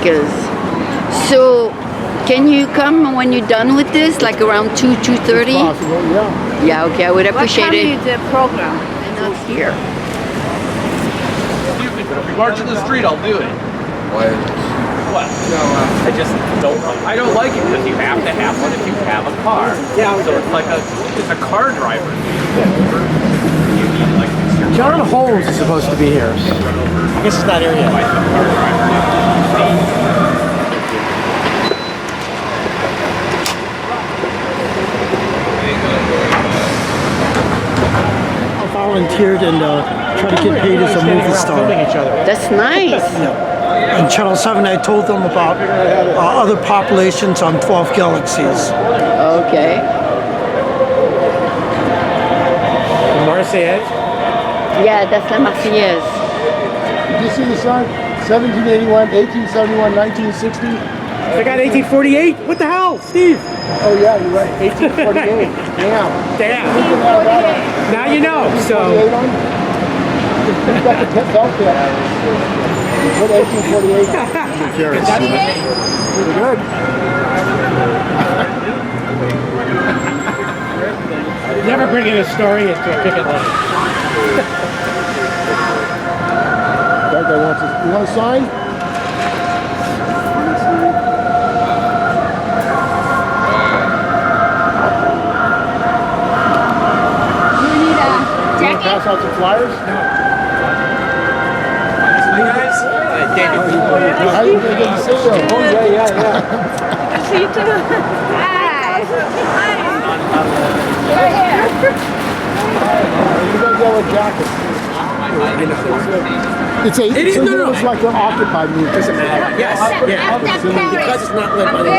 speakers. So, can you come when you're done with this, like around 2:30? Possible, yeah. Yeah, okay, I would appreciate it. What time is the program? Not here. Excuse me, but if we march in the street, I'll do it. Why? What? I just don't. I don't like it because you have to have one if you have a car. Yeah. So it's like it's a car driver. You need like. John Holmes is supposed to be here. I guess it's not here yet. I volunteered and tried to get paid as a movie star. That's nice. In Channel 7, I told them about other populations on 12 galaxies. Okay. Marseillaise? Yeah, that's La Marseillaise. Did you see the sign? 1781, 1871, 1960. I got 1848. What the hell, Steve? Oh yeah, you're right. 1848. Damn. Now you know. So. You've got the 10th belt there. What 1848? Pretty good. Never bringing a story into a picket line. That guy wants to. You want to sign? Pass out some flyers? No. Hi guys. How you going to see you? Oh yeah. See you too. Hi. Hi. Right here. You got yellow jackets. It's like an occupied movie. Doesn't matter. Yes. Yeah. Because it's not led by the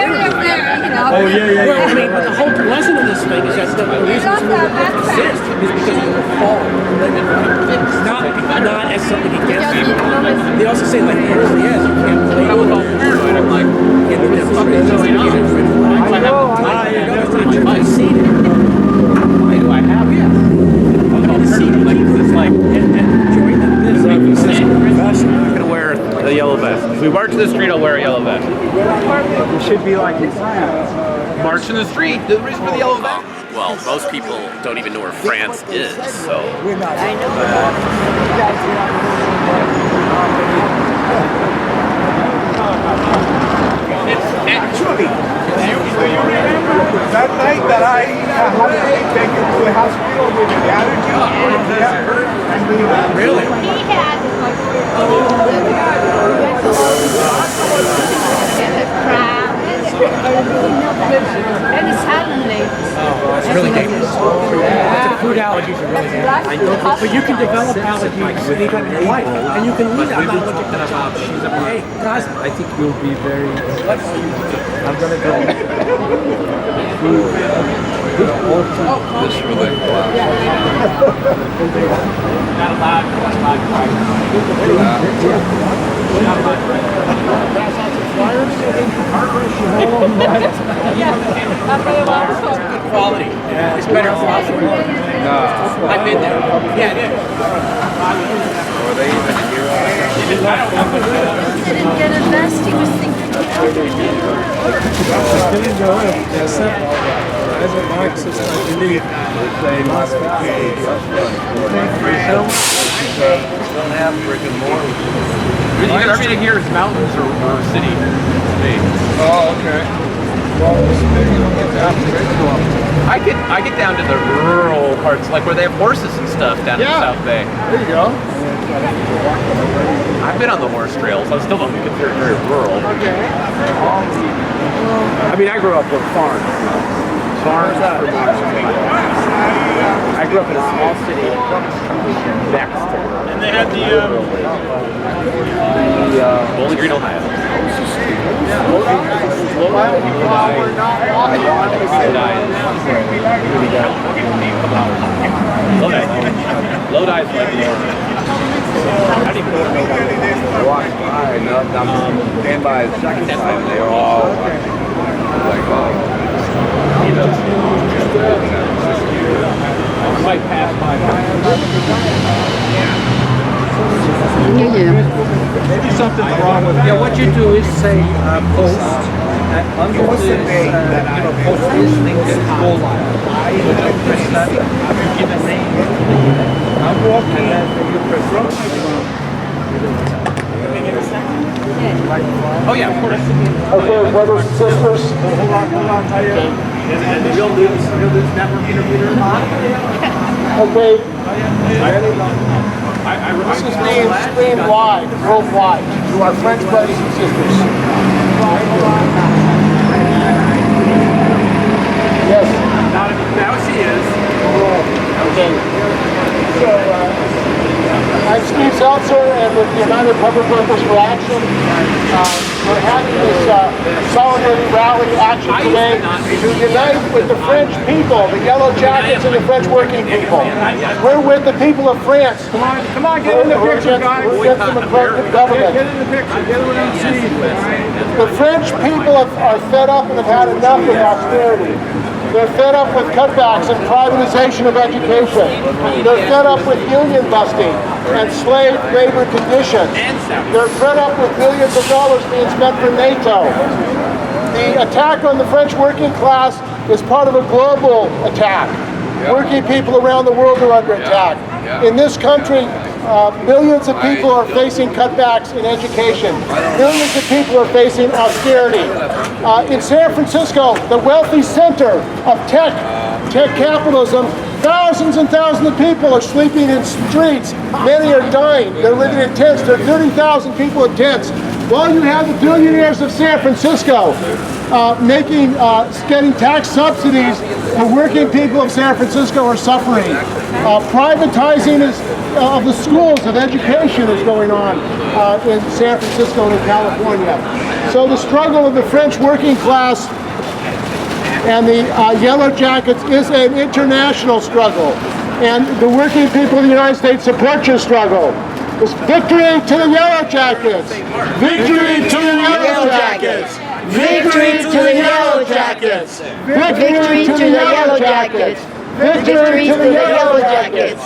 Oh, yeah. Well, I mean, but the whole lesson of this thing is that the reason this movie exists is because of the fall. Not as something against you. They also say, like, here's the edge. You can't play. I was all paranoid. I'm like, in the demonstration. I know. It's not your seat. Why do I have it? It's like, I'm gonna wear a yellow vest. If we march in the street, I'll wear a yellow vest. It should be like in France. March in the street. The reason for the yellow vest. Well, most people don't even know where France is, so. I know. Actually, do you remember that night that I had to take you to the hospital with the allergy? Really? He had and suddenly. Oh, it's really dangerous. The food allergies are really dangerous. But you can develop allergies anytime in your life, and you can lead. I'm not allergic to the Hey, guys, I think you'll be very. I'm gonna go. This really collapsed. Not allowed. good quality. Yeah, it's better quality. No. I've been there. Yeah, it is. Were they even here? Didn't get a vest. He was thinking. Didn't go in. As a Marxist, I believe. Don't have brick and mortar. Everything here is mountains or city. Oh, okay. Well, maybe you don't get down to I get down to the rural parts, like where they have horses and stuff down in the South Bay. There you go. I've been on the horse trails. I still don't consider it very rural. I mean, I grew up with farms. Farms for miles. I grew up in a small city next to. And they had the Bowling Green, Ohio. Lodi's like more. I didn't even know what I walked by, and I'm came by the second time, they were all like, I might pass by. Yeah. Maybe something's wrong with it. Yeah, what you do is say post. Under this, post this thing is full line. Press that. Give a name. I'm walking that you press run. Oh yeah, of course. Okay, brothers and sisters. Hold on. And you'll lose network interpreter. Okay. This is being streamed live, worldwide, to our French brothers and sisters. Yes. Now she is. Okay. So, I'm Steve Zeltzer, and with the United Public Workers for Action, we're having this solidarity rally action today to unite with the French people, the Yellow Jackets and the French working people. We're with the people of France. Come on, get in the picture, guys. We're against the Macron government. Get in the picture. Get it on scene. The French people are fed up and have had enough of austerity. They're fed up with cutbacks and privatization of education. They're fed up with union busting and slave labor conditions. They're fed up with billions of dollars being spent for NATO. The attack on the French working class is part of a global attack. Working people around the world are under attack. In this country, millions of people are facing cutbacks in education. Millions of people are facing austerity. In San Francisco, the wealthy center of tech capitalism, thousands and thousands of people are sleeping in streets. Many are dying. They're living in tents. There are 30,000 people in tents. While you have the billionaires of San Francisco getting tax subsidies, the working people of San Francisco are suffering. Privatizing of the schools, of education is going on in San Francisco and in California. So the struggle of the French working class and the Yellow Jackets is an international struggle. And the working people of the United States support your struggle. It's victory to the Yellow Jackets! Victory to the Yellow Jackets! Victory to the Yellow Jackets! Victory to the Yellow Jackets! Victory to the Yellow Jackets!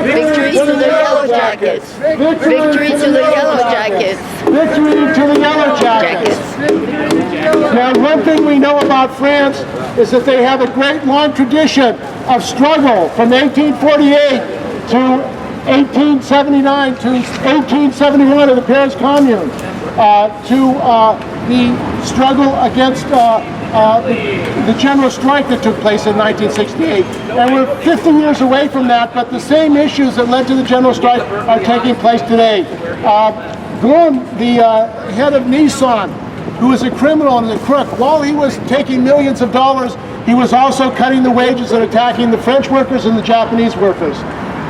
Victory to the Yellow Jackets! Victory to the Yellow Jackets! Victory to the Yellow Jackets! Now, one thing we know about France is that they have a great long tradition of struggle from 1848 to 1879 to 1871 of the Paris Commune, to the struggle against the general strike that took place in 1968. And we're 50 years away from that, but the same issues that led to the general strike are taking place today. Blum, the head of Nissan, who is a criminal and a crook, while he was taking millions of dollars, he was also cutting the wages and attacking the French workers and the Japanese workers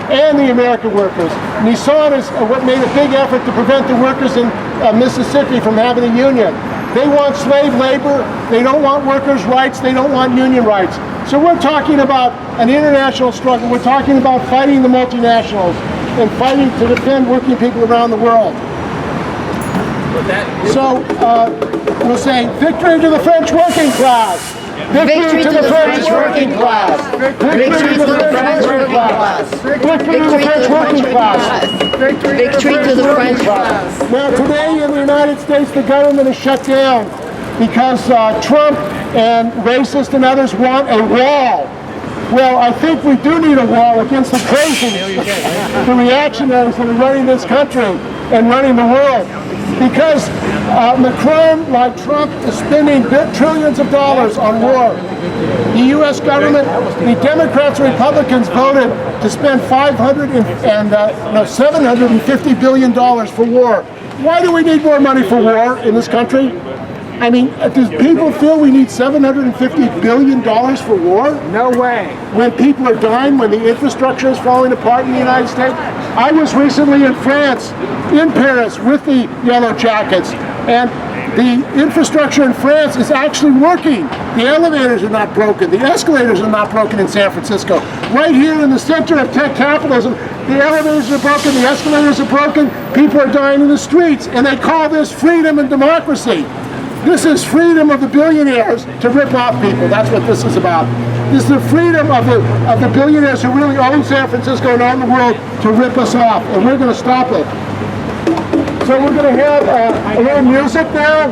and the American workers. Nissan is what made a big effort to prevent the workers in Mississippi from having a union. They want slave labor, they don't want workers' rights, they don't want union rights. So we're talking about an international struggle. We're talking about fighting the multinationals and fighting to defend working people around the world. So we'll say victory to the French working class. Victory to the French working class! Victory to the French working class! Victory to the French working class! Victory to the French class! Now today in the United States, the government is shut down because Trump and racists and others want a wall. Well, I think we do need a wall against the crazies, the reactionaries that are running this country and running the world. Because Macron, like Trump, is spending trillions of dollars on war. The U.S. government, the Democrats and Republicans voted to spend $750 billion for war. Why do we need more money for war in this country? I mean, do people feel we need $750 billion for war? No way. When people are dying, when the infrastructure is falling apart in the United States? I was recently in France, in Paris, with the Yellow Jackets, and the infrastructure in France is actually working. The elevators are not broken. The escalators are not broken in San Francisco. Right here in the center of tech capitalism, the elevators are broken, the escalators are broken, people are dying in the streets, and they call this freedom and democracy. This is freedom of the billionaires to rip off people. That's what this is about. This is the freedom of the billionaires who really own San Francisco and own the world to rip us off, and we're going to stop it. So we're going to have a little music now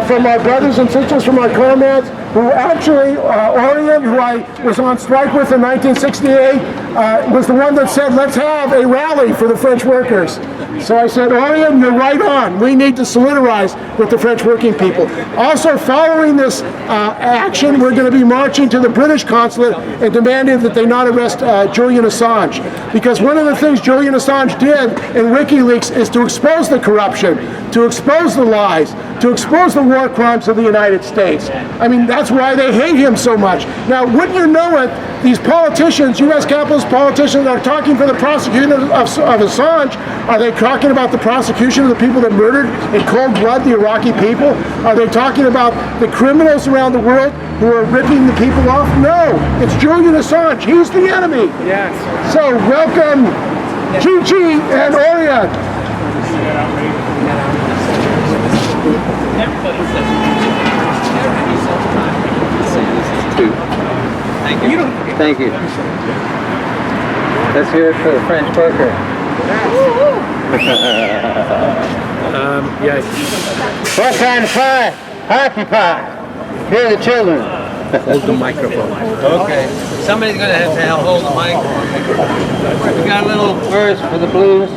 from our brothers and sisters from our comrades, who actually, Orion, who I was on strike with in 1968, was the one that said, let's have a rally for the French workers. So I said, Orion, you're right on. We need to solidarize with the French working people. Also, following this action, we're going to be marching to the British consulate and demanding that they not arrest Julian Assange. Because one of the things Julian Assange did in WikiLeaks is to expose the corruption, to expose the lies, to expose the war crimes of the United States. I mean, that's why they hate him so much. Now, wouldn't you know it, these politicians, U.S. capitalist politicians, are talking for the prosecution of Assange. Are they talking about the prosecution of the people that murdered in cold blood the Iraqi people? Are they talking about the criminals around the world who are ripping the people off? No, it's Julian Assange. He's the enemy. Yes. So welcome, Gigi and Orion. Thank you. Let's hear it for the French worker. Yes. What kind of pie? Happy pie. Here are the children. Hold the microphone. Okay. Somebody's going to have to help hold the microphone. We got a little verse for the blues.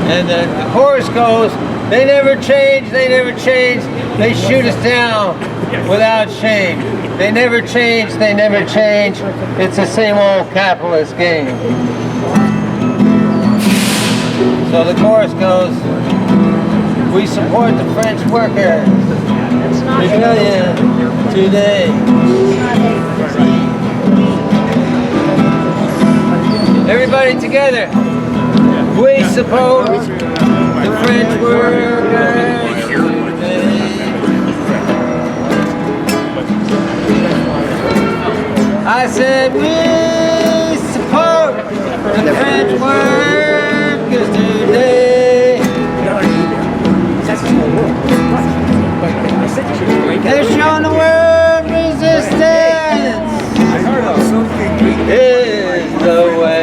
And the chorus goes, they never change, they never change. They shoot us down without shame. They never change, they never change. It's the same old capitalist game. So the chorus goes, we support the French workers. Rebellion today. Everybody together. We support the French workers today. I said we support the French workers today. They're showing the world resistance is the way.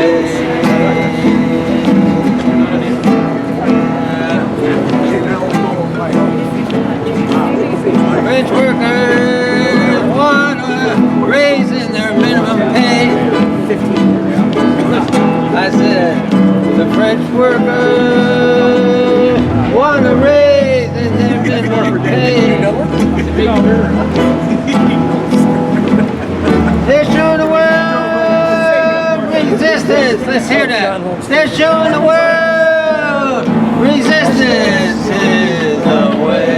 French workers wanna raise their minimum pay. I said the French workers wanna raise their minimum pay. They're showing the world resistance. Let's hear that. They're showing the world resistance is the way.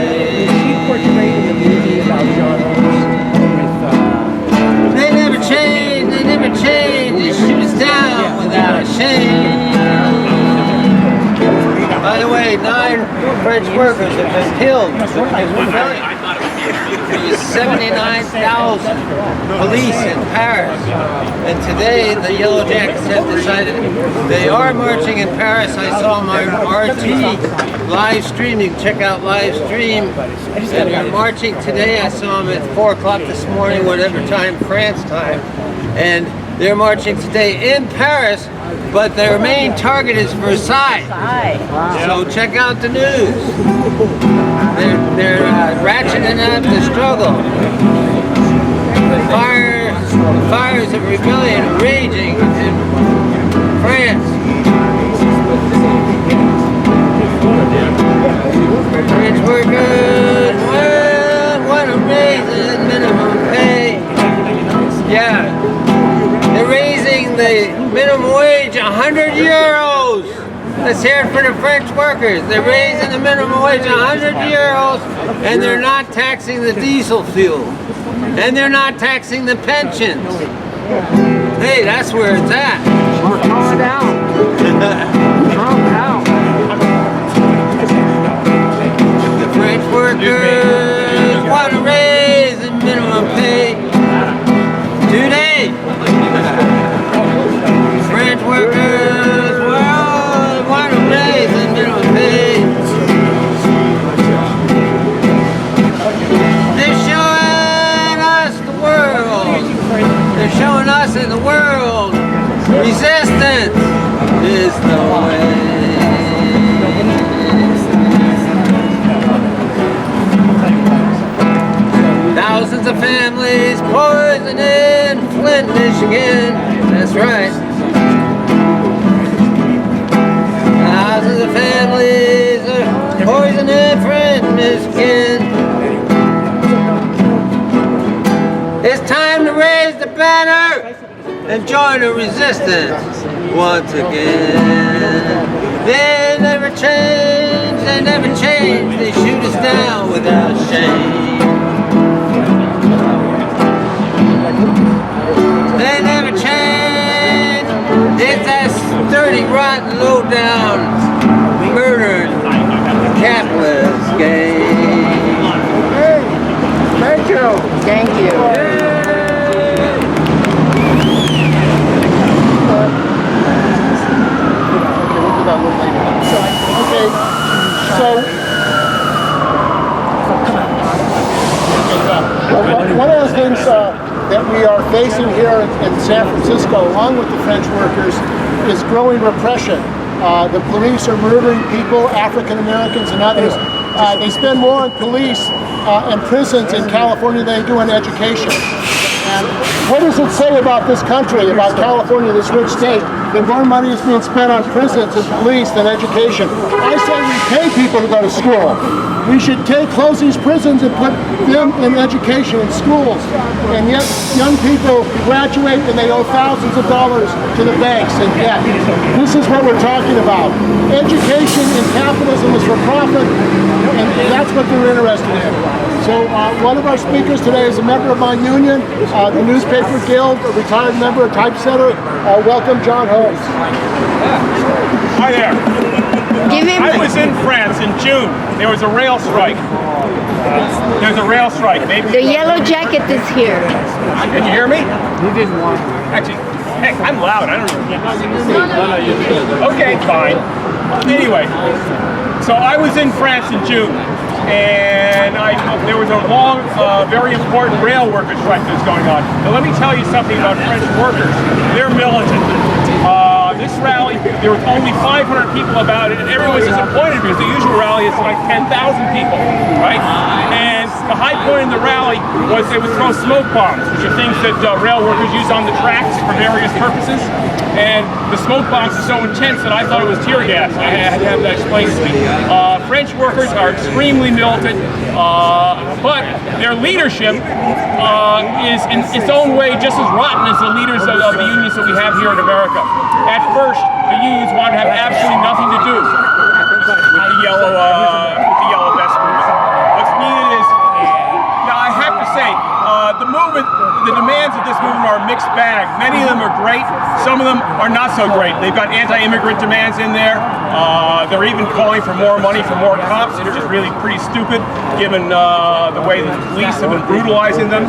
They never change, they never change. They shoot us down without shame. By the way, 9 French workers have been killed in this rebellion. There was 79,000 police in Paris. And today the Yellow Jackets have decided they are marching in Paris. I saw my RT live stream. You can check out live stream. And they're marching today. I saw them at 4 o'clock this morning, whatever time, France time. And they're marching today in Paris, but their main target is Versailles. So check out the news. They're ratcheting up the struggle. The fires of rebellion raging in France. French workers want to raise the minimum pay. Yeah, they're raising the minimum wage 100 euros. Let's hear it for the French workers. They're raising the minimum wage 100 euros, and they're not taxing the diesel fuel, and they're not taxing the pensions. Hey, that's where it's at. Calm down. Calm down. The French workers want to raise the minimum pay today. French workers want to raise the minimum pay. They're showing us the world no way. Thousands of families poisoned in Flint, Michigan. That's right. Thousands of families are poisoned in Flint, Michigan. It's time to raise the banner and join the resistance once again. They never change, they never change. They shoot us down without shame. They never change. It's that sturdy, rotten, low-down, murdered capitalist game. Hey, thank you. Thank you. Okay, one of the things that we are facing here in San Francisco, along with the French workers, is growing repression. The police are murdering people, African Americans and others. They spend more on police and prisons in California than they do in education. And what does it say about this country, about California, this rich state, that more money is being spent on prisons and police than education? I say we pay people to go to school. We should close these prisons and put them in education in schools. And yet young people graduate and they owe thousands of dollars to the banks in debt. This is what we're talking about. Education in capitalism is for profit, and that's what they're interested in. So one of our speakers today is a member of my union, the Newspaper Guild, a retired member, a typesetter. Welcome, John Holmes. Hi there. I was in France in June. There was a rail strike. There's a rail strike. Maybe The yellow jacket is here. Can you hear me? You didn't want to. Actually, heck, I'm loud. I don't even. Okay, fine. Anyway, so I was in France in June, and there was a long, very important rail worker strike that was going on. Now let me tell you something about French workers. They're militant. This rally, there was only 500 people about it, and everyone was disappointed because the usual rally is like 10,000 people, right? And the high point in the rally was they would throw smoke bombs, which are things that rail workers use on the tracks for various purposes. And the smoke bombs are so intense that I thought it was tear gas. I had to have that explained to me. French workers are extremely militant, but their leadership is in its own way just as rotten as the leaders of the unions that we have here in America. At first, the unions wanted to have absolutely nothing to do with the yellow vest movement. What's needed is, now I have to say, the demands of this movement are a mixed bag. Many of them are great, some of them are not so great. They've got anti-immigrant demands in there. They're even calling for more money for more cops, which is really pretty stupid given the way the police have been brutalizing them.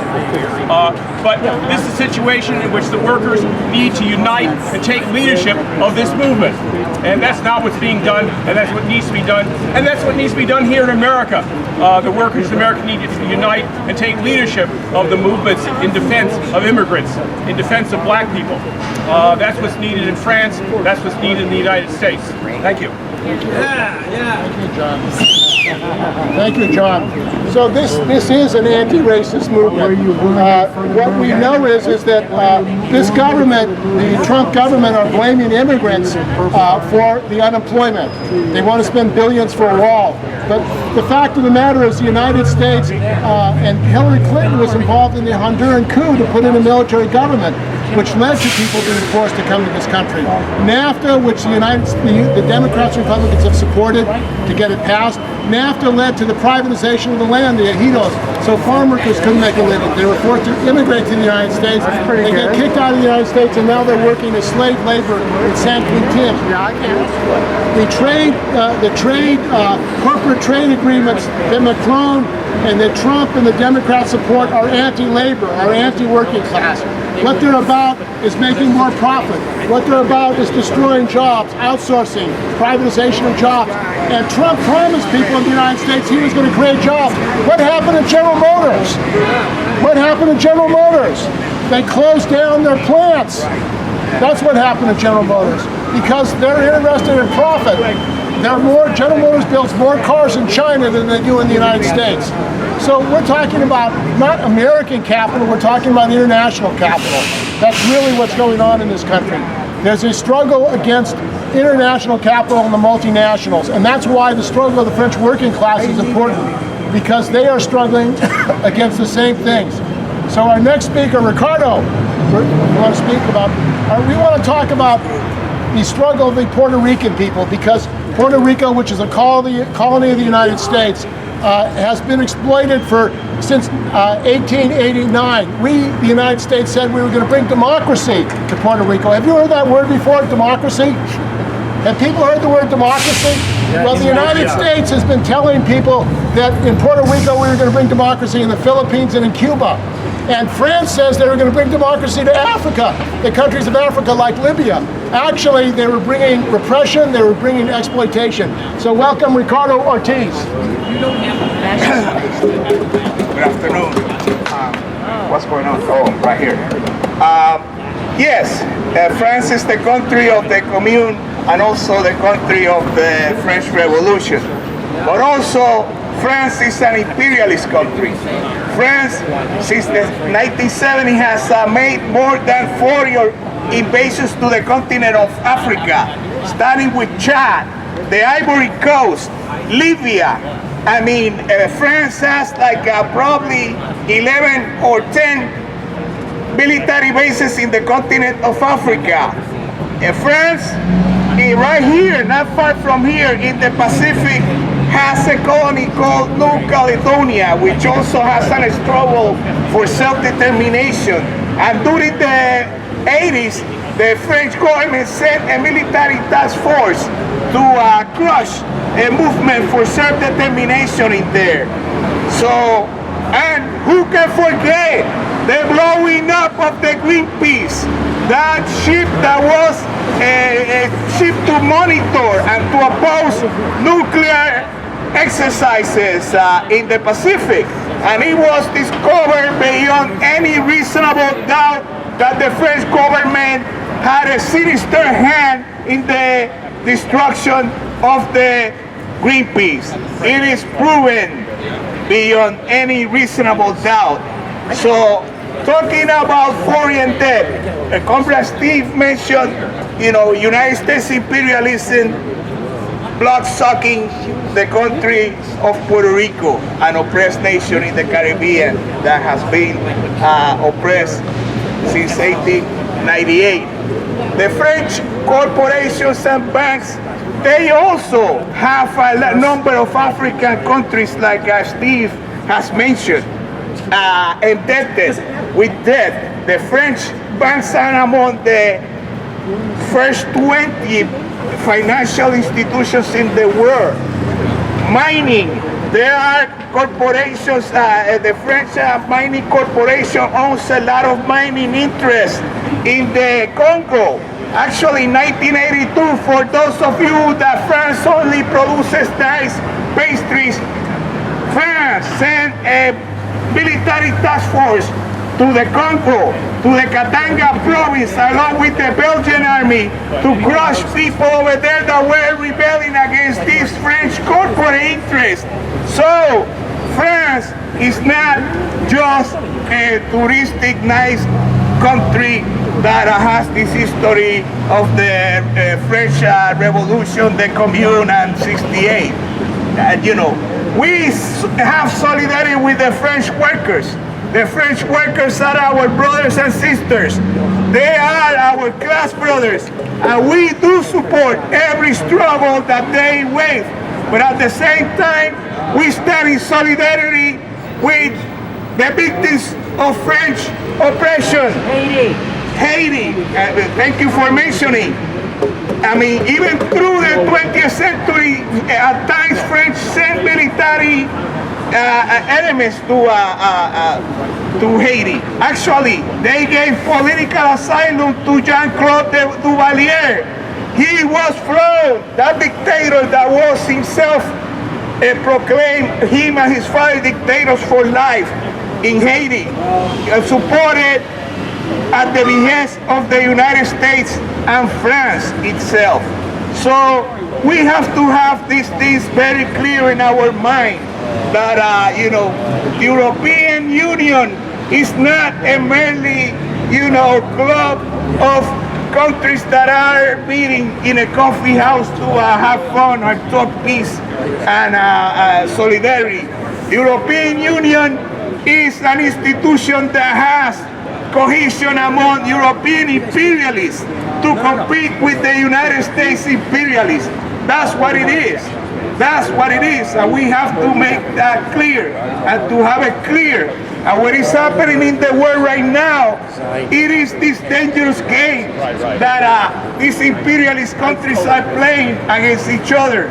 But this is a situation in which the workers need to unite and take leadership of this movement. And that's not what's being done, and that's what needs to be done. And that's what needs to be done here in America. The workers in America need to unite and take leadership of the movements in defense of immigrants, in defense of black people. That's what's needed in France. That's what's needed in the United States. Thank you. Thank you, John. Thank you, John. So this is an anti-racist movement. What we know is that this government, the Trump government, are blaming immigrants for the unemployment. They want to spend billions for a wall. But the fact of the matter is the United States and Hillary Clinton was involved in the Honduran coup to put in a military government, which led to people being forced to come to this country. NAFTA, which the Democrats and Republicans have supported to get it passed, NAFTA led to the privatization of the land, the ejidos, so farm workers couldn't make a living. They were forced to immigrate to the United States. They get kicked out of the United States, and now they're working as slave labor in San Quintin. Corporate trade agreements that Macron and that Trump and the Democrats support are anti-labor, are anti-working class. What they're about is making more profit. What they're about is destroying jobs, outsourcing, privatization of jobs. And Trump promised people in the United States he was going to create jobs. What happened to General Motors? What happened to General Motors? They closed down their plants. That's what happened to General Motors. because they're interested in profit. General Motors builds more cars in China than they do in the United States. So we're talking about not American capital, we're talking about international capital. That's really what's going on in this country. There's a struggle against international capital and the multinationals, and that's why the struggle of the French working class is important, because they are struggling against the same things. So our next speaker, Ricardo, we want to speak about, we want to talk about the struggle of the Puerto Rican people, because Puerto Rico, which is a colony of the United States, has been exploited since 1889. We, the United States, said we were going to bring democracy to Puerto Rico. Have you heard that word before, democracy? Have people heard the word democracy? Well, the United States has been telling people that in Puerto Rico we were going to bring democracy, in the Philippines and in Cuba. And France says they were going to bring democracy to Africa, the countries of Africa like Libya. Actually, they were bringing repression, they were bringing exploitation. So welcome Ricardo Ortiz. Good afternoon. What's going on? Oh, right here. Yes, France is the country of the Commune and also the country of the French Revolution. But also, France is an imperialist country. France, since the 1970, has made more than 40 invasions to the continent of Africa, starting with Chad, the Ivory Coast, Libya. I mean, France has like probably 11 or 10 military bases in the continent of Africa. France, right here, not far from here in the Pacific, has a colony called New Caledonia, which also has a struggle for self-determination. And during the 80s, the French government sent a military task force to crush a movement for self-determination in there. So, and who can forget the blowing up of the Greenpeace, that ship that was a ship to monitor and to oppose nuclear exercises in the Pacific. And it was discovered beyond any reasonable doubt that the French government had a sinister hand in the destruction of the Greenpeace. It is proven beyond any reasonable doubt. So, talking about foreign debt, Comrade Steve mentioned, United States imperialism, blood-sucking the country of Puerto Rico, an oppressed nation in the Caribbean that has been oppressed since 1898. The French corporations and banks, they also have a number of African countries, like Steve has mentioned, indebted with debt. The French banks are among the first 20 financial institutions in the world. Mining, there are corporations, the French mining corporation owns a lot of mining interests in the Congo. Actually, in 1982, for those of you that France only produces nice pastries, France sent a military task force to the Congo, to the Katanga province, along with the Belgian army, to crush people over there that were rebelling against these French corporate interests. So, France is not just a touristic nice country that has this history of the French Revolution, the Commune, and 68. We have solidarity with the French workers. The French workers are our brothers and sisters. They are our class brothers. And we do support every struggle that they wage. But at the same time, we stand in solidarity with the victims of French oppression. Haiti. Thank you for mentioning. I mean, even through the 20th century, at times French sent military elements to Haiti. Actually, they gave political asylum to Jean-Claude Duvalier. He was thrown, that dictator that was himself proclaimed him and his father dictators for life in Haiti, supported at the behest of the United States and France itself. So we have to have these things very clear in our mind that, you know, the European Union is not a merely, you know, club of countries that are meeting in a coffee house to have fun or talk peace and solidarity. The European Union is an institution that has cohesion among European imperialists to compete with the United States imperialists. That's what it is. That's what it is, and we have to make that clear and to have it clear. And what is happening in the world right now, it is this dangerous game that these imperialist countries are playing against each other.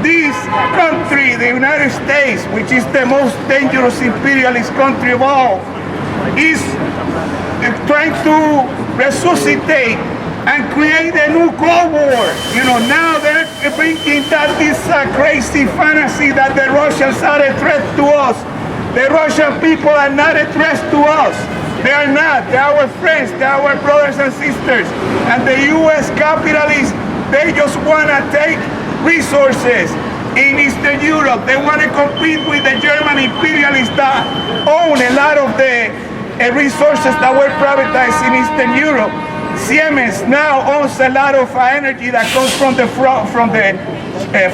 This country, the United States, which is the most dangerous imperialist country of all, is trying to resuscitate and create a new Cold War. You know, now they're bringing that this crazy fantasy that the Russians are a threat to us. The Russian people are not a threat to us. They are not. They are our friends. They are our brothers and sisters. And the U.S. capitalists, they just want to take resources in Eastern Europe. They want to compete with the German imperialists that own a lot of the resources that were privatized in Eastern Europe. Siemens now owns a lot of energy that comes from the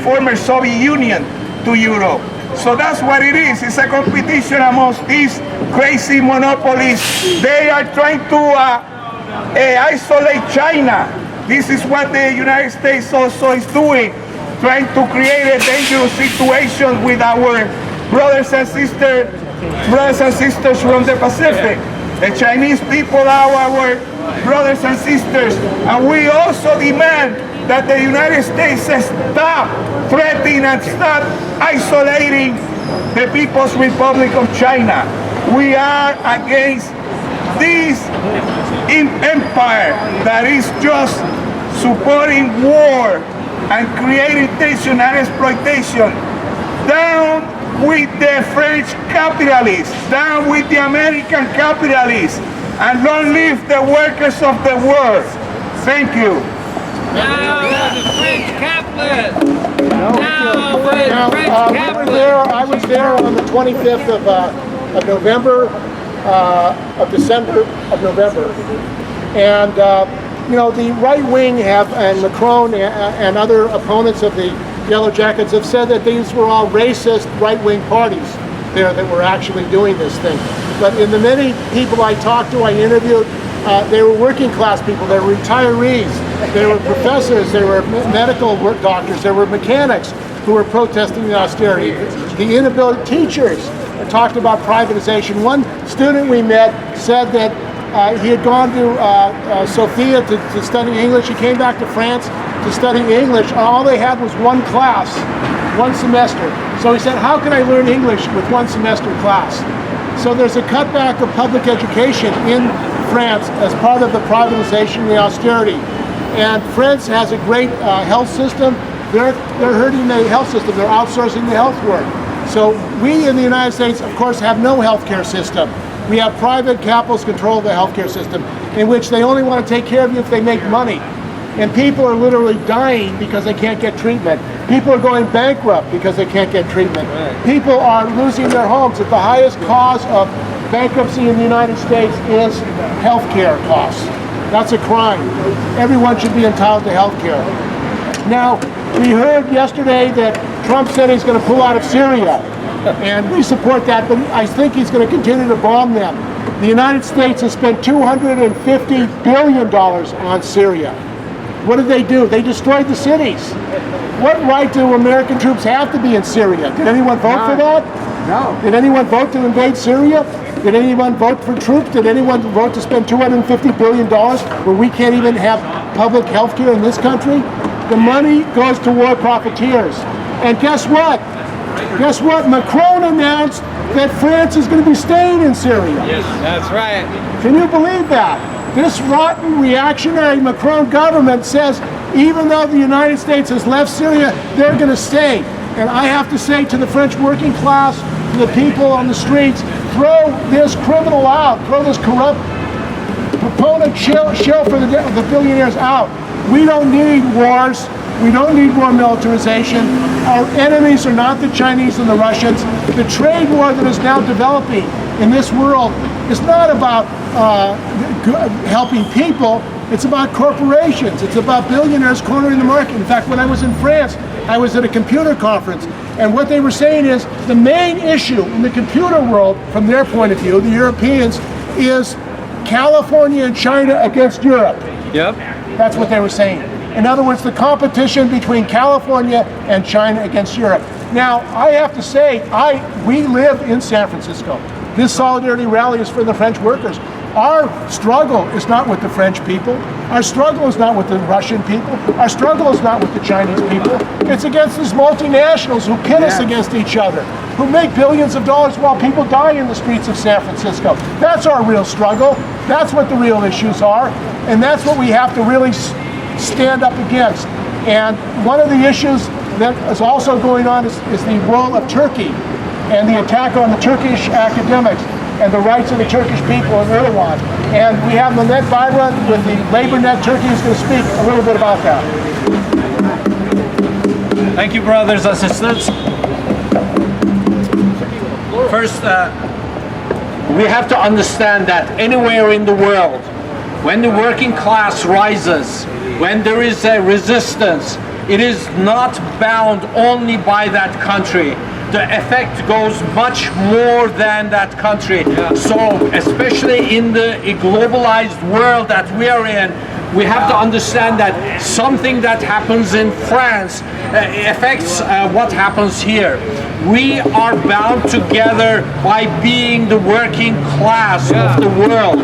former Soviet Union to Europe. So that's what it is. It's a competition amongst these crazy monopolies. They are trying to isolate China. This is what the United States also is doing, trying to create a dangerous situation with our brothers and sisters from the Pacific. The Chinese people are our brothers and sisters, and we also demand that the United States stop threatening and stop isolating the People's Republic of China. We are against this empire that is just supporting war and creating tension and exploitation. Down with the French capitalists, down with the American capitalists, and long live the workers of the world. Thank you. Now with the French capitalists. Now with French capitalists. I was there on the 25th of November, of November. And, you know, the right wing and Macron and other opponents of the Yellow Jackets have said that these were all racist right-wing parties there that were actually doing this thing. But in the many people I talked to, I interviewed, they were working class people, they were retirees, they were professors, they were medical doctors, there were mechanics who were protesting the austerity. The inability, teachers talked about privatization. One student we met said that he had gone to Sofia to study English. He came back to France to study English. All they had was one class, one semester. So he said, how can I learn English with one semester class? So there's a cutback of public education in France as part of the privatization and the austerity. And France has a great health system. They're hurting the health system. They're outsourcing the health work. So we in the United States, of course, have no healthcare system. We have private capitalists control the healthcare system, in which they only want to take care of you if they make money. And people are literally dying because they can't get treatment. People are going bankrupt because they can't get treatment. People are losing their homes. The highest cause of bankruptcy in the United States is healthcare costs. That's a crime. Everyone should be entitled to healthcare. Now, we heard yesterday that Trump said he's going to pull out of Syria. And we support that, but I think he's going to continue to bomb them. The United States has spent $250 billion on Syria. What did they do? They destroyed the cities. What right do American troops have to be in Syria? Did anyone vote for that? No. Did anyone vote to invade Syria? Did anyone vote for troops? Did anyone vote to spend $250 billion when we can't even have public health care in this country? The money goes to war profiteers. And guess what? Guess what? Macron announced that France is going to be staying in Syria. Yes, that's right. Can you believe that? This rotten, reactionary Macron government says even though the United States has left Syria, they're going to stay. And I have to say to the French working class, to the people on the streets, throw this criminal out, throw this corrupt proponent shill for the billionaires out. We don't need wars. We don't need more militarization. Our enemies are not the Chinese and the Russians. The trade war that is now developing in this world is not about helping people. It's about corporations. It's about billionaires cornering the market. In fact, when I was in France, I was at a computer conference, and what they were saying is the main issue in the computer world, from their point of view, the Europeans, is California and China against Europe. Yep. That's what they were saying. In other words, the competition between California and China against Europe. Now, I have to say, we live in San Francisco. This solidarity rally is for the French workers. Our struggle is not with the French people. Our struggle is not with the Russian people. Our struggle is not with the Chinese people. It's against these multinationals who pit us against each other, who make billions of dollars while people die in the streets of San Francisco. That's our real struggle. That's what the real issues are. And that's what we have to really stand up against. And one of the issues that is also going on is the role of Turkey and the attack on the Turkish academics and the rights of the Turkish people in Erdogan. And we have Mehmet Bayram with the LaborNet Turkey who's going to speak a little bit about that. Thank you, brothers and sisters. First, we have to understand that anywhere in the world, when the working class rises, when there is a resistance, it is not bound only by that country. The effect goes much more than that country. So, especially in the globalized world that we are in, we have to understand that something that happens in France affects what happens here. We are bound together by being the working class of the world.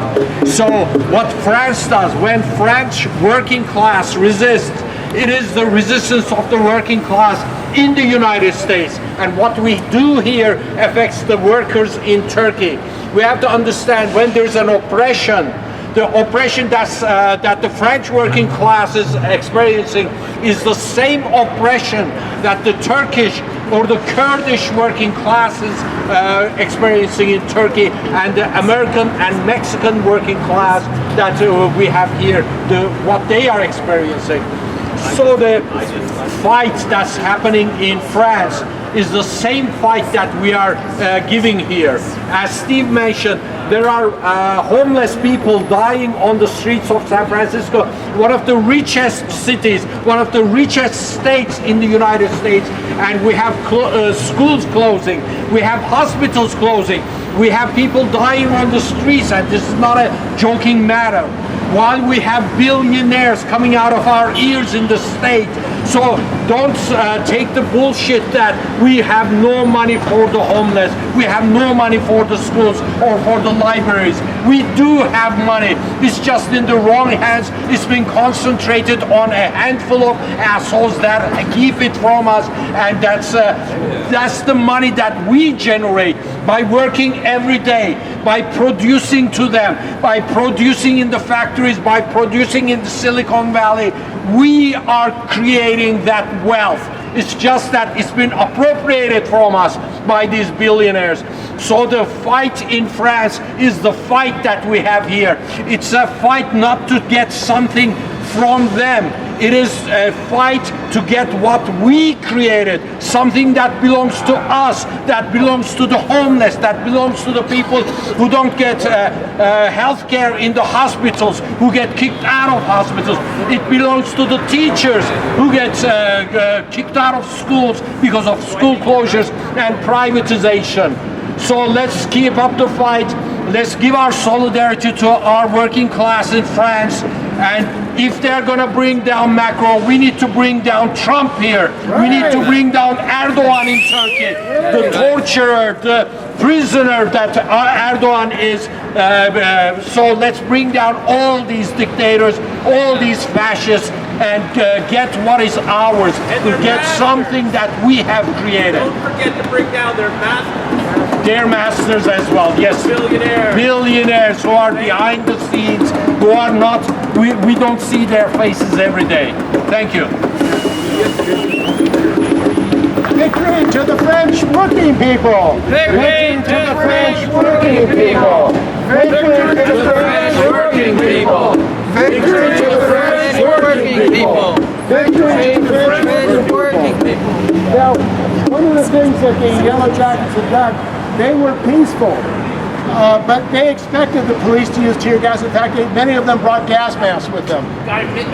So what France does, when French working class resists, it is the resistance of the working class in the United States. And what we do here affects the workers in Turkey. We have to understand when there's an oppression, the oppression that the French working class is experiencing is the same oppression that the Turkish or the Kurdish working classes experiencing in Turkey, and the American and Mexican working class that we have here, what they are experiencing. So the fight that's happening in France is the same fight that we are giving here. As Steve mentioned, there are homeless people dying on the streets of San Francisco, one of the richest cities, one of the richest states in the United States, and we have schools closing, we have hospitals closing, we have people dying on the streets, and this is not a joking matter. While we have billionaires coming out of our ears in the state. So don't take the bullshit that we have no money for the homeless, we have no money for the schools or for the libraries. We do have money, it's just in the wrong hands. It's been concentrated on a handful of assholes that keep it from us, and that's the money that we generate by working every day, by producing to them, by producing in the factories, by producing in the Silicon Valley. We are creating that wealth. It's just that it's been appropriated from us by these billionaires. So the fight in France is the fight that we have here. It's a fight not to get something from them. It is a fight to get what we created, something that belongs to us, that belongs to the homeless, that belongs to the people who don't get health care in the hospitals, who get kicked out of hospitals. It belongs to the teachers who get kicked out of schools because of school closures and privatization. So let's keep up the fight. Let's give our solidarity to our working class in France. And if they're going to bring down Macron, we need to bring down Trump here. Right. We need to bring down Erdogan in Turkey, the torturer, the prisoner that Erdogan is. So let's bring down all these dictators, all these fascists, and get what is ours, to get something that we have created. Don't forget to bring down their masters. Their masters as well, yes. Billionaires. Billionaires who are behind the scenes, who are not, we don't see their faces every day. Thank you. Victory to the French working people! Victory to the French working people! Victory to the French working people! Victory to the French working people. Now, one of the things that the Yellow Jackets had done, they were peaceful. But they expected the police to use tear gas. In fact, many of them brought gas masks with them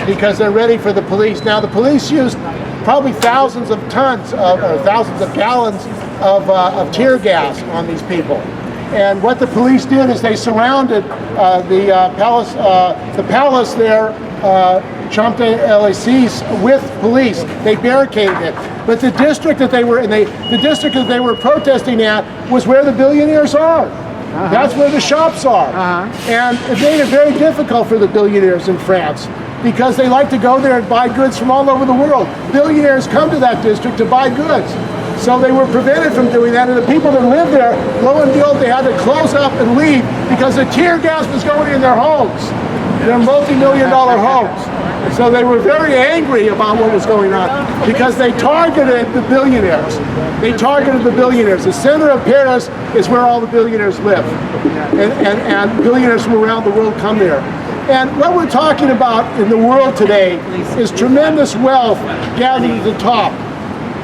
because they're ready for the police. Now, the police used probably thousands of tons or thousands of gallons of tear gas on these people. And what the police did is they surrounded the palace there, Champs-Élysées, with police. They barricaded it. But the district that they were in, the district that they were protesting at was where the billionaires are. That's where the shops are. And it made it very difficult for the billionaires in France because they like to go there and buy goods from all over the world. Billionaires come to that district to buy goods. So they were prevented from doing that, and the people that lived there, lo and behold, they had to close up and leave because the tear gas was going in their homes, their multi-million-dollar homes. So they were very angry about what was going on because they targeted the billionaires. They targeted the billionaires. The center of Paris is where all the billionaires live. And billionaires from around the world come there. And what we're talking about in the world today is tremendous wealth gathered at the top.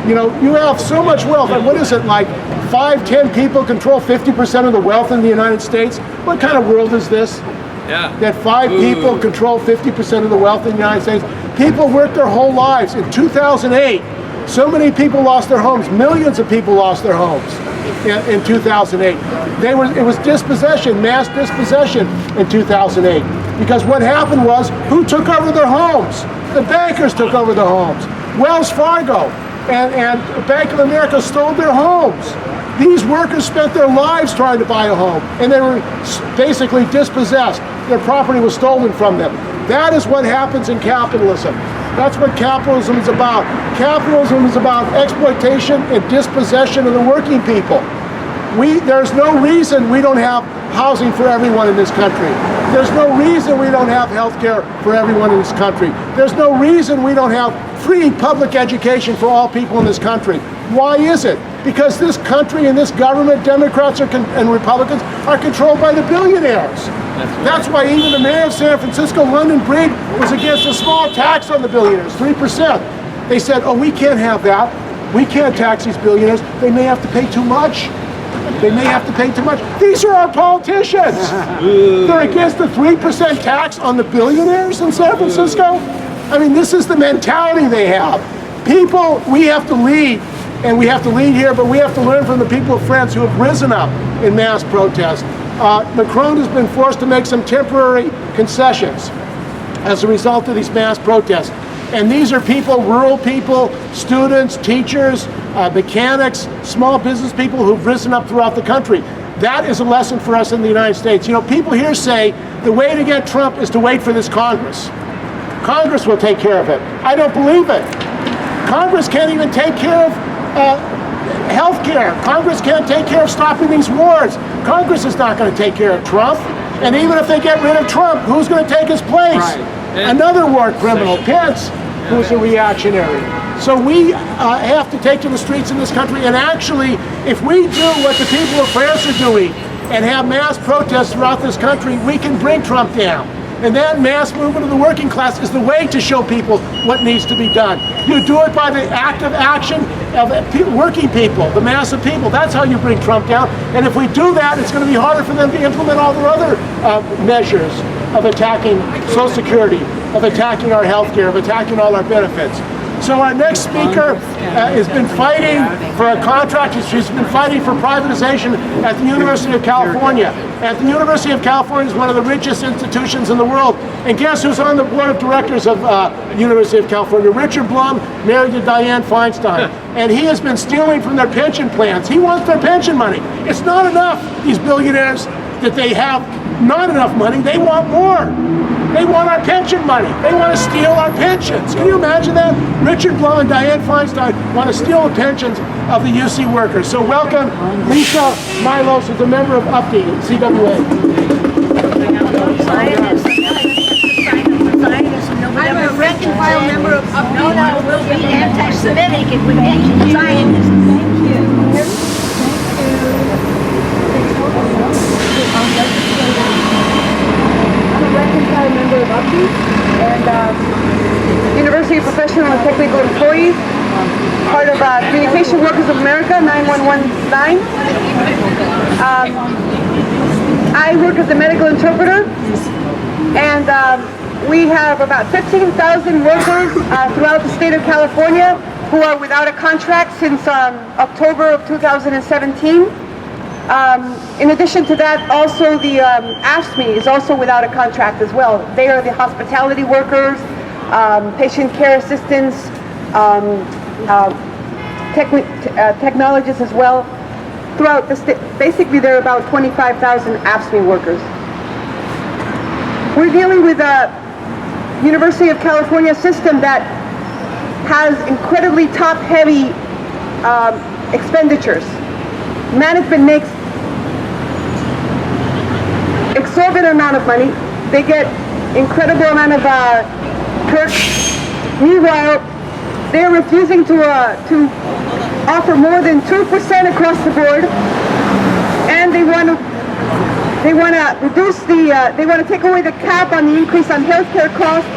You know, you have so much wealth, and what is it, like 5-10 people control 50% of the wealth in the United States? What kind of world is this? Yeah. That 5 people control 50% of the wealth in the United States. People work their whole lives. In 2008, so many people lost their homes. Millions of people lost their homes in 2008. It was dispossession, mass dispossession in 2008. Because what happened was, who took over their homes? The bankers took over their homes. Wells Fargo and Bank of America stole their homes. These workers spent their lives trying to buy a home, and they were basically dispossessed. Their property was stolen from them. That is what happens in capitalism. That's what capitalism is about. Capitalism is about exploitation and dispossession of the working people. There's no reason we don't have housing for everyone in this country. There's no reason we don't have health care for everyone in this country. There's no reason we don't have free public education for all people in this country. Why is it? Because this country and this government, Democrats and Republicans, are controlled by the billionaires. That's why even the mayor of San Francisco, London Breed, was against a small tax on the billionaires, 3%. They said, oh, we can't have that. We can't tax these billionaires. They may have to pay too much. They may have to pay too much. These are our politicians. They're against the 3% tax on the billionaires in San Francisco. I mean, this is the mentality they have. People, we have to lead, and we have to lead here, but we have to learn from the people of France who have risen up in mass protest. Macron has been forced to make some temporary concessions as a result of these mass protests. And these are people, rural people, students, teachers, mechanics, small business people who've risen up throughout the country. That is a lesson for us in the United States. You know, people here say the way to get Trump is to wait for this Congress. Congress will take care of it. I don't believe it. Congress can't even take care of health care. Congress can't take care of stopping these wars. Congress is not going to take care of Trump. And even if they get rid of Trump, who's going to take his place? Right. Another war criminal, Pence, who's a reactionary. So we have to take to the streets in this country, and actually, if we do what the people of France are doing and have mass protests throughout this country, we can bring Trump down. And that mass movement of the working class is the way to show people what needs to be done. You do it by the active action of working people, the mass of people. That's how you bring Trump down. And if we do that, it's going to be harder for them to implement all their other measures of attacking Social Security, of attacking our health care, of attacking all our benefits. So our next speaker has been fighting for a contract. She's been fighting for privatization at the University of California. At the University of California is one of the richest institutions in the world. And guess who's on the board of directors of University of California? Richard Blum married to Dianne Feinstein. And he has been stealing from their pension plans. He wants their pension money. It's not enough, these billionaires, that they have not enough money. They want more. They want our pension money. They want to steal our pensions. Can you imagine that? Richard Blum and Dianne Feinstein want to steal the pensions of the UC workers. So welcome Lisa Milos, who's a member of UPTI, CWA. I'm a rank and file member of UPTI. No, we'll be anti-Semitic if we make Zionists. Thank you. I'm a rank and file member of UPTI and University of Professional 2009. I work as a medical interpreter, and we have about 15,000 workers throughout the state of California who are without a contract since October of 2017. In addition to that, also the AFSCME is also without a contract as well. They are the hospitality workers, patient care assistants, technologists as well. Throughout the state, basically there are about 25,000 AFSCME workers. We're dealing with a University of California system that has incredibly top-heavy expenditures. Management makes exorbitant amount of money. They get incredible amount of perks. Meanwhile, they're refusing to offer more than 2% across the board, and they want to reduce they want to take away the cap on the increase on healthcare costs,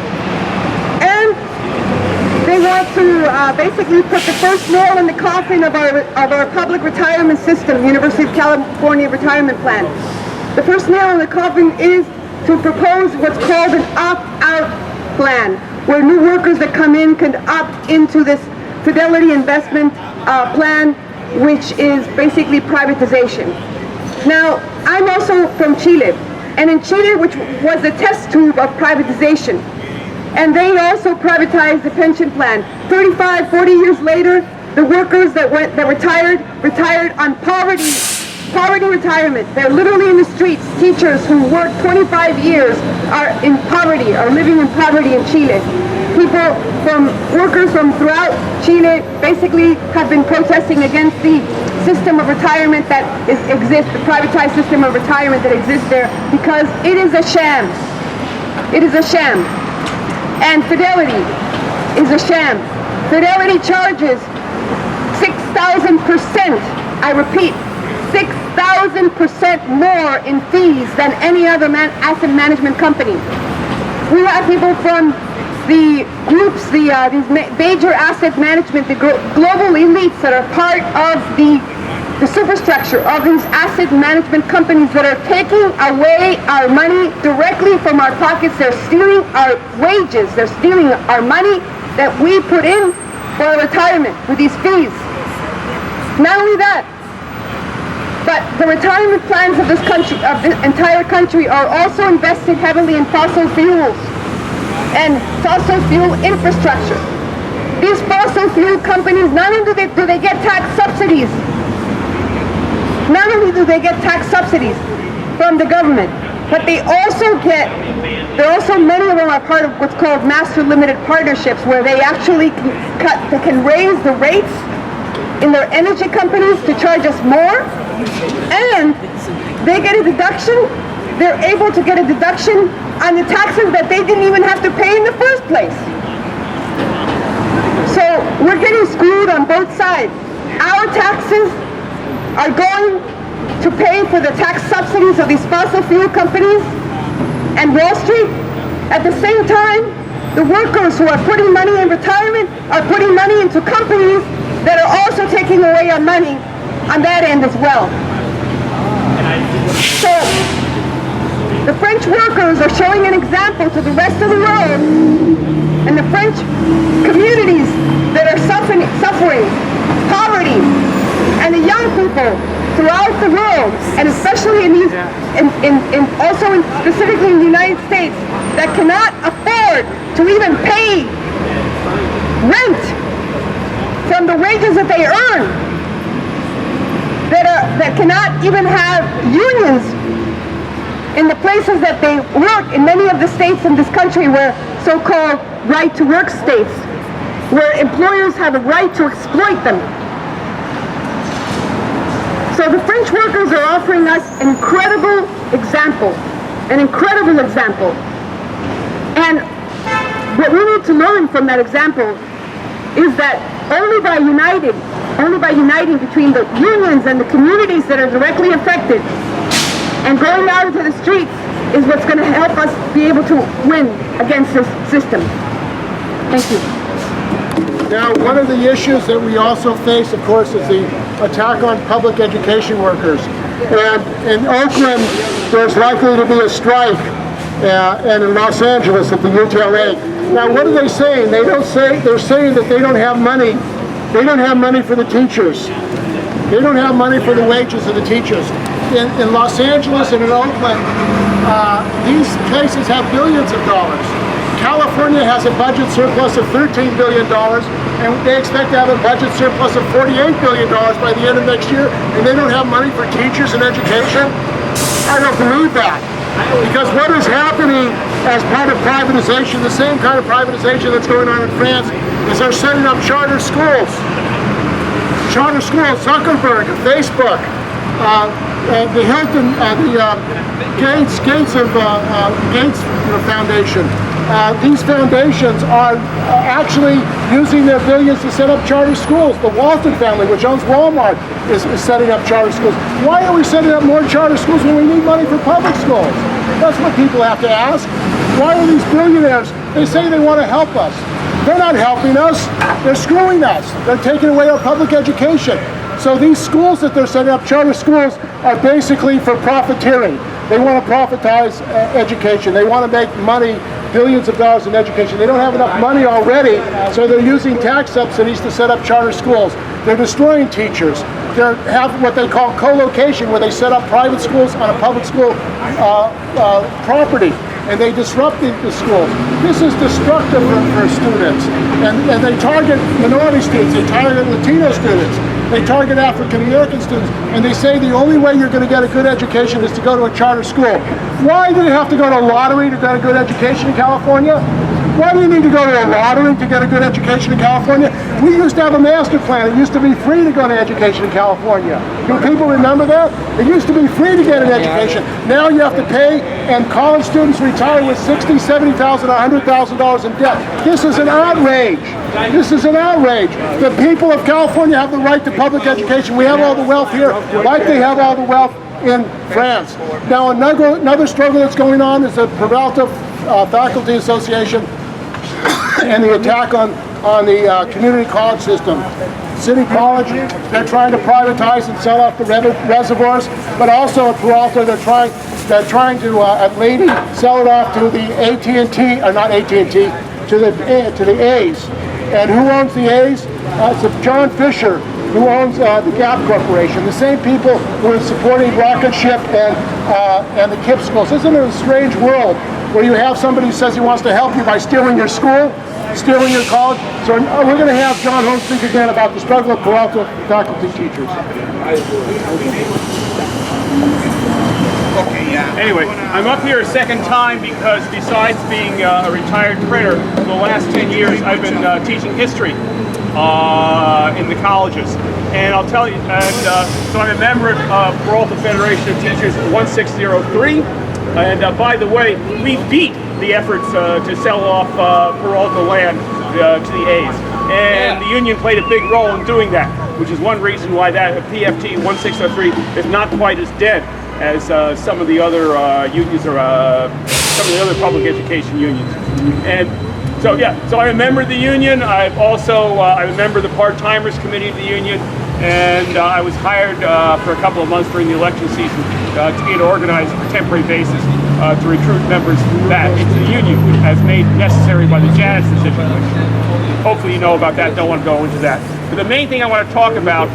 and they want to basically put the first nail in the coffin of our public retirement system, University of California Retirement Plan. The first nail in the coffin is to propose what's called an opt-out plan, where new workers that come in can opt into this Fidelity investment plan, which is basically privatization. Now, I'm also from Chile, and in Chile, which was a test tube of privatization, and they also privatized the pension plan. 35, 40 years later, the workers that retired on poverty retirement. They're literally in the streets. Teachers who worked 25 years are in poverty, are living in poverty in Chile. Workers from throughout Chile basically have been protesting against the system of retirement that exists, the privatized system of retirement that exists there, because it is a sham. It is a sham. And Fidelity is a sham. Fidelity charges 6,000%, I repeat, 6,000% more in fees than any other asset management company. We have people from the groups, these major asset management, the global elites that are part of the superstructure of these asset management companies that are taking away our money directly from our pockets. They're stealing our wages. They're stealing our money that we put in for our retirement with these fees. Not only that, but the retirement plans of this country, of the entire country, are also invested heavily in fossil fuels and fossil fuel infrastructure. These fossil fuel companies, not only do they get tax subsidies, not only do they get tax subsidies from the government, but many of them are part of what's called master limited partnerships, where they actually can raise the rates in their energy companies to charge us more, and they get a deduction. They're able to get a deduction on the taxes that they didn't even have to pay in the first place. So we're getting screwed on both sides. Our taxes are going to pay for the tax subsidies of these fossil fuel companies and Wall Street. At the same time, the workers who are putting money in retirement are putting money into companies that are also taking away our money on that end as well. So the French workers are showing an example to the rest of the world, and the French communities that are suffering poverty, and the young people throughout the world, and especially specifically in the United States, that cannot afford to even pay rent from the wages that they earn, that cannot even have unions in the places that they work, in many of the states in this country where so-called right-to-work states, where employers have a right to exploit them. So the French workers are offering us an incredible example. And what we need to learn from that example is that only by uniting between the unions and the communities that are directly affected and going out into the streets is what's going to help us be able to win against this system. Thank you. Now, one of the issues that we also face, of course, is the attack on public education workers. And in Oakland, there's likely to be a strike, and in Los Angeles at the UTLA. Now, what are they saying? They're saying that they don't have money. They don't have money for the teachers. They don't have money for the wages of the teachers. In Los Angeles and in Oakland, these places have billions of dollars. California has a budget surplus of $13 billion, and they expect to have a budget surplus of $48 billion by the end of next year, and they don't have money for teachers and education? I don't believe that. Because what is happening as part of privatization, the same kind of privatization that's going on in France, is they're setting up charter schools. Charter schools, Zuckerberg, Facebook, the Hilton, Gates Foundation. These foundations are actually using their billions to set up charter schools. The Walton family, which owns Walmart, is setting up charter schools. Why are we setting up more charter schools when we need money for public schools? That's what people have to ask. Why are these billionaires, they say they want to help us. They're not helping us. They're screwing us. They're taking away our public education. So these schools that they're setting up, charter schools, are basically for profiteering. They want to profitize education. They want to make money, billions of dollars in education. They don't have enough money already, so they're using tax subsidies to set up charter schools. They're destroying teachers. They have what they call co-location, where they set up private schools on a public school property, and they disrupt the schools. This is destructive for students, and they target minority students, they target Latino students, they target African American students, and they say the only way you're going to get a good education is to go to a charter school. Why do you have to go to a lottery to get a good education in California? Why do you need to go to a lottery to get a good education in California? We used to have a master plan. It used to be free to go to education in California. Do people remember that? It used to be free to get an education. Now you have to pay, and college students retire with $60,000, $70,000, $100,000 in debt. This is an outrage. This is an outrage. The people of California have the right to public education. We have all the wealth here, like they have all the wealth in France. Now another struggle that's going on is the Peralta Faculty Association and the attack on the community college system. City College, they're trying to privatize and sell off the reservoirs, but also at Peralta, they're trying to at Lady sell it off to the AT&T, or not AT&T, to the A's. And who owns the A's? It's John Fisher, who owns the Gap Corporation, the same people who are supporting Rocket Ship and the KIPP schools. Isn't it a strange world where you have somebody who says he wants to help you by stealing your school, stealing your college? So we're going to have John Holmes speak again about the struggle of Peralta faculty teachers. Anyway, I'm up here a second time because besides being a retired printer, for the last 10 years I've been teaching history in the colleges. And I'll tell you, so I'm a member of Peralta Federation of Teachers 1603. And by the way, we beat the efforts to sell off Peralta land to the A's. And the union played a big role in doing that, which is one reason why that PFT 1603 is not quite as dead as some of the other unions or some of the other public education unions. And so yeah, so I'm a member of the union. I'm also I'm a member of the part-timers committee of the union, and I was hired for a couple of months during the election season to get organized on a temporary basis to recruit members back into the union, as made necessary by the Jaunes decision, which hopefully you know about that. Don't want to go into that. But the main thing I want to talk about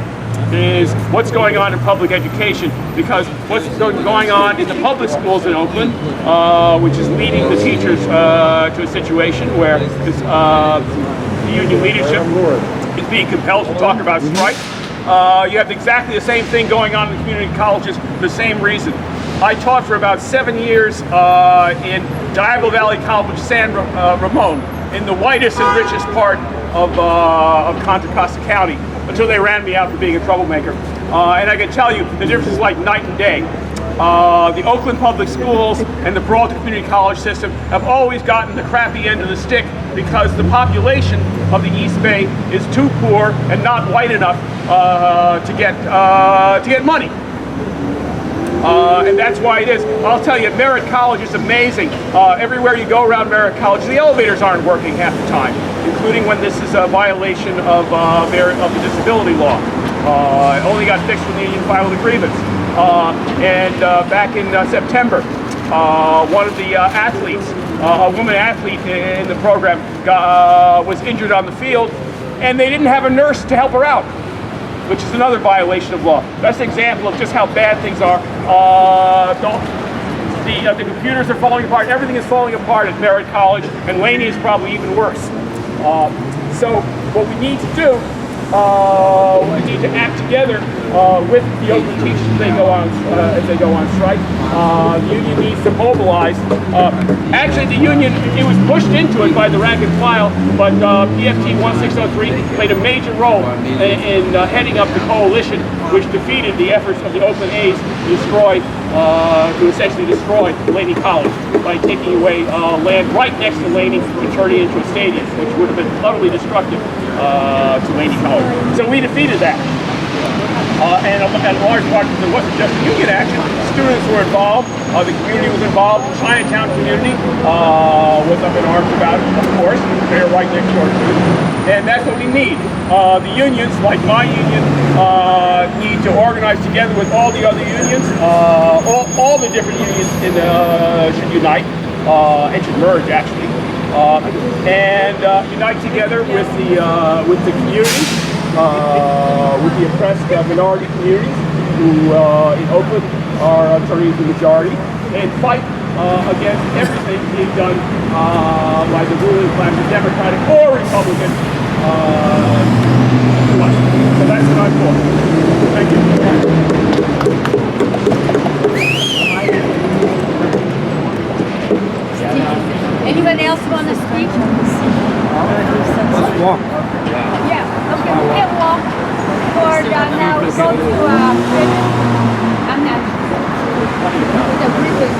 is what's going on in public education, because what's going on in the public schools in Oakland, which is leading the teachers to a situation where the union leadership is being compelled to talk about strikes. You have exactly the same thing going on in the community colleges for the same reason. I taught for about 7 years in Diagonal Valley College, San Ramon, in the whitest and richest part of Contra Costa County, until they ran me out for being a troublemaker. And I can tell you, the difference is like night and day. The Oakland Public Schools and the Peralta Community College system have always gotten the crappy end of the stick because the population of the East Bay is too poor and not white enough to get money. And that's why it is. I'll tell you, Merritt College is amazing. Everywhere you go around Merritt College, the elevators aren't working half the time. including when this is a violation of the disability law. It only got fixed when the union filed a grievance. Back in September, one of the athletes, a woman athlete in the program, was injured on the field, and they didn't have a nurse to help her out, which is another violation of law. That's an example of just how bad things are. The computers are falling apart. Everything is falling apart at Merritt College, and Laney is probably even worse. So what we need to do, we need to act together with the Oakland teachers as they go on strike. The union needs to mobilize. Actually, the union, it was pushed into it by the rank and file, but PFT 1603 played a major role in heading up the coalition, which defeated the efforts of the Oakland A's to essentially destroy Laney College by taking away land right next to Laney and turning it into a stadium, which would have been utterly destructive to Laney College. So we defeated that. And a large part because it wasn't just union action. Students were involved, the community was involved, the Chinatown community was up in arms about it, of course. They're right next door too. And that's what we need. The unions, like my union, need to organize together with all the other unions. All the different unions should unite and should merge, actually. And unite together with the community. With the oppressed minority communities who in Oakland are turning the majority, and fight against everything being done by the ruling class, the Democratic or Republican. So that's what I'm for. Thank you. Anyone else want to speak? Let's walk. Yeah, okay, we can walk for now we go to I'm not with the ribbon.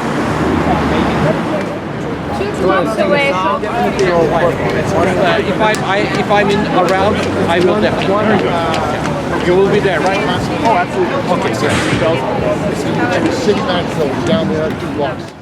2 blocks away. If I'm in around, I will definitely. You will be there, right? Oh, absolutely. Okay, great. City Bank down there, 2 blocks.